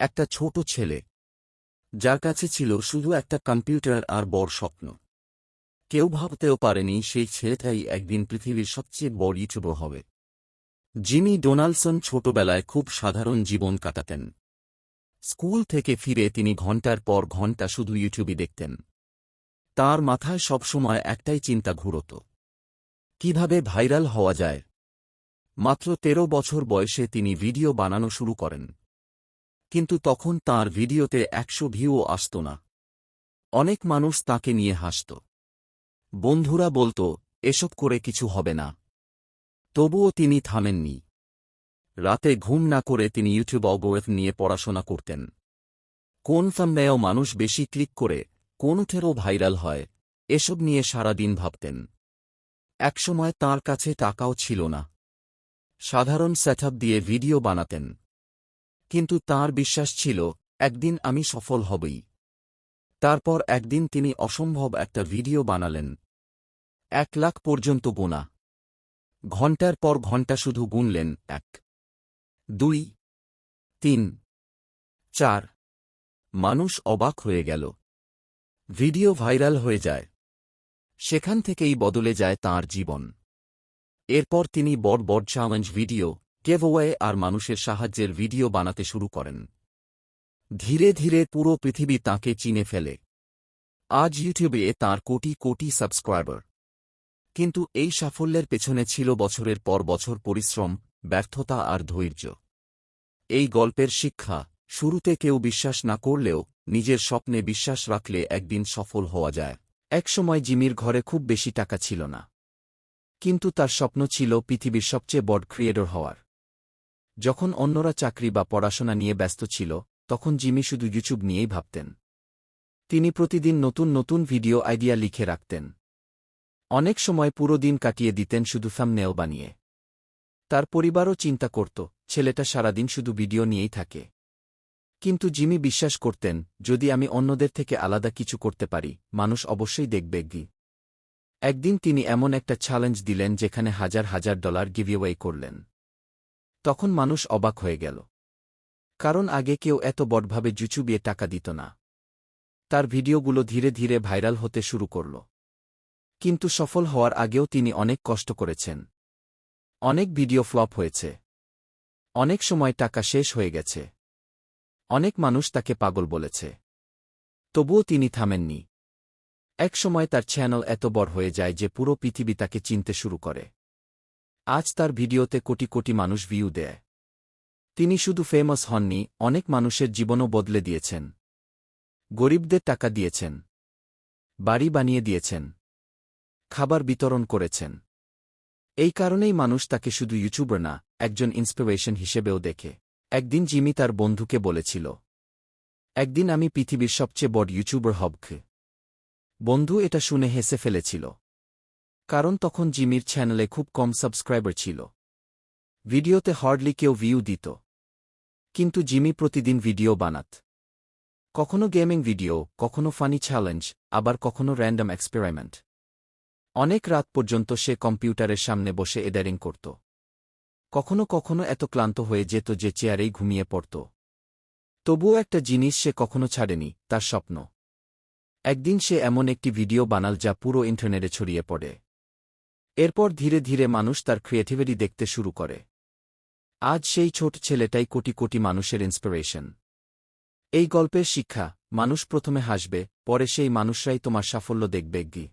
একটা ছোট ছেলে, যার কাছে ছিল শুধু একটা কম্পিউটার আর বড় স্বপ্ন। কেউ ভাবতেও পারেনি সেই ছেলেটাই একদিন পৃথিবীর সবচেয়ে বড় ইউটিউবার হবে। জিমি ডোনাল্ডসন ছোটবেলায় খুব সাধারণ জীবন কাটাতেন। স্কুল থেকে ফিরে তিনি ঘণ্টার পর ঘণ্টা শুধু ইউটিউবই দেখতেন। তার মাথায় সবসময় একটাই চিন্তা ঘুরত, কিভাবে ভাইরাল হওয়া যায়। মাত্র ১৩ বছর বয়সে তিনি ভিডিও বানানো শুরু করেন। কিন্তু তখন তাঁর ভিডিওতে ১০০ ভিউও আসত না। অনেক মানুষ তাকে নিয়ে হাসত। বন্ধুরা বলত, এসব করে কিছু হবে না। তবুও তিনি থামেননি। রাতে ঘুম না করে তিনি ইউটিউব অ্যালগরিদম নিয়ে পড়াশোনা করতেন। কোন থাম্বনেইল মানুষ বেশি ক্লিক করে, কোনটারও ভাইরাল হয়, এসব নিয়ে সারাদিন ভাবতেন। একসময় তাঁর কাছে টাকাও ছিল না। সাধারণ সেটআপ দিয়ে ভিডিও বানাতেন। কিন্তু তাঁর বিশ্বাস ছিল, একদিন আমি সফল হবই। তারপর একদিন তিনি অসম্ভব একটা ভিডিও বানালেন। ১ লাখ পর্যন্ত গোনা। ঘণ্টার পর ঘণ্টা শুধু গুনলেন, ১, ২, ৩, ৪। মানুষ অবাক হয়ে গেল। ভিডিও ভাইরাল হয়ে যায়। সেখান থেকেই বদলে যায় তাঁর জীবন। এরপর তিনি বড় বড় চ্যালেঞ্জ ভিডিও, গিভঅ্যাওয়ে আর মানুষের সাহায্যের ভিডিও বানাতে শুরু করেন। ধীরে ধীরে পুরো পৃথিবী তাঁকে চিনে ফেলে। আজ ইউটিউবে তাঁর কোটি কোটি সাবস্ক্রাইবার। কিন্তু এই সাফল্যের পেছনে ছিল বছরের পর বছর পরিশ্রম, ব্যর্থতা আর ধৈর্য। এই গল্পের শিক্ষা, শুরুতে কেউ বিশ্বাস না করলেও নিজের স্বপ্নে বিশ্বাস রাখলে একদিন সফল হওয়া যায়। একসময় জিমির ঘরে খুব বেশি টাকা ছিল না। কিন্তু তার স্বপ্ন ছিল পৃথিবীর সবচেয়ে বড় ক্রিয়েটর হওয়ার। যখন অন্যরা চাকরি বা পড়াশোনা নিয়ে ব্যস্ত ছিল, তখন জিমি শুধু ইউটিউব নিয়েই ভাবতেন। তিনি প্রতিদিন নতুন নতুন ভিডিও আইডিয়া লিখে রাখতেন। অনেক সময় পুরো দিন কাটিয়ে দিতেন শুধু থাম্বনেইল বানিয়ে। তার পরিবারও চিন্তা করত, ছেলেটা সারাদিন শুধু ভিডিও নিয়েই থাকে। কিন্তু জিমি বিশ্বাস করতেন, যদি আমি অন্যদের থেকে আলাদা কিছু করতে পারি, মানুষ অবশ্যই দেখবে। একদিন তিনি এমন একটা চ্যালেঞ্জ দিলেন যেখানে হাজার হাজার ডলার গিভঅ্যাওয়ে করলেন। তখন মানুষ অবাক হয়ে গেল। কারণ আগে কেউ এত বড়ভাবে ইউটিউবে টাকা দিত না। তার ভিডিওগুলো ধীরে ধীরে ভাইরাল হতে শুরু করল। কিন্তু সফল হওয়ার আগেও তিনি অনেক কষ্ট করেছেন। অনেক ভিডিও ফ্লপ হয়েছে। অনেক সময় টাকা শেষ হয়ে গেছে। অনেক মানুষ তাকে পাগল বলেছে। তবুও তিনি থামেননি। এক সময় তার চ্যানেল এত বড় হয়ে যায় যে পুরো পৃথিবী তাকে চিনতে শুরু করে। আজ তার ভিডিওতে কোটি কোটি মানুষ ভিউ দেয়। তিনি শুধু ফেমাস হননি, অনেক মানুষের জীবনও বদলে দিয়েছেন। গরিবদের টাকা দিয়েছেন। বাড়ি বানিয়ে দিয়েছেন। খাবার বিতরণ করেছেন। এই কারণেই মানুষ তাকে শুধু ইউটিউবার না, একজন ইন্সপিরেশন হিসেবেও দেখে। একদিন জিমি তার বন্ধুকে বলেছিল, একদিন আমি পৃথিবীর সবচেয়ে বড় ইউটিউবার হব। বন্ধু এটা শুনে হেসে ফেলেছিল। কারণ তখন জিমির চ্যানেলে খুব কম সাবস্ক্রাইবার ছিল। ভিডিওতে হার্ডলি কেউ ভিউ দিত। কিন্তু জিমি প্রতিদিন ভিডিও বানাত। কখনো গেমিং ভিডিও, কখনো ফানি চ্যালেঞ্জ, আবার কখনো র্যান্ডম এক্সপেরিমেন্ট। অনেক রাত পর্যন্ত সে কম্পিউটারের সামনে বসে এডিটিং করত। কখনো কখনো এত ক্লান্ত হয়ে যেত যে চেয়ারেই ঘুমিয়ে পড়ত। তবুও একটা জিনিস সে কখনো ছাড়েনি, তার স্বপ্ন। একদিন সে এমন একটি ভিডিও বানাল যা পুরো ইন্টারনেটে ছড়িয়ে পড়ে। এরপর ধীরে ধীরে মানুষ তার ক্রিয়েটিভিটি দেখতে শুরু করে। আজ সেই ছোট ছেলেটাই কোটি কোটি মানুষের ইন্সপিরেশন। এই গল্পের শিক্ষা, মানুষ প্রথমে হাসবে, পরে সেই মানুষরাই তোমার সাফল্য দেখবে।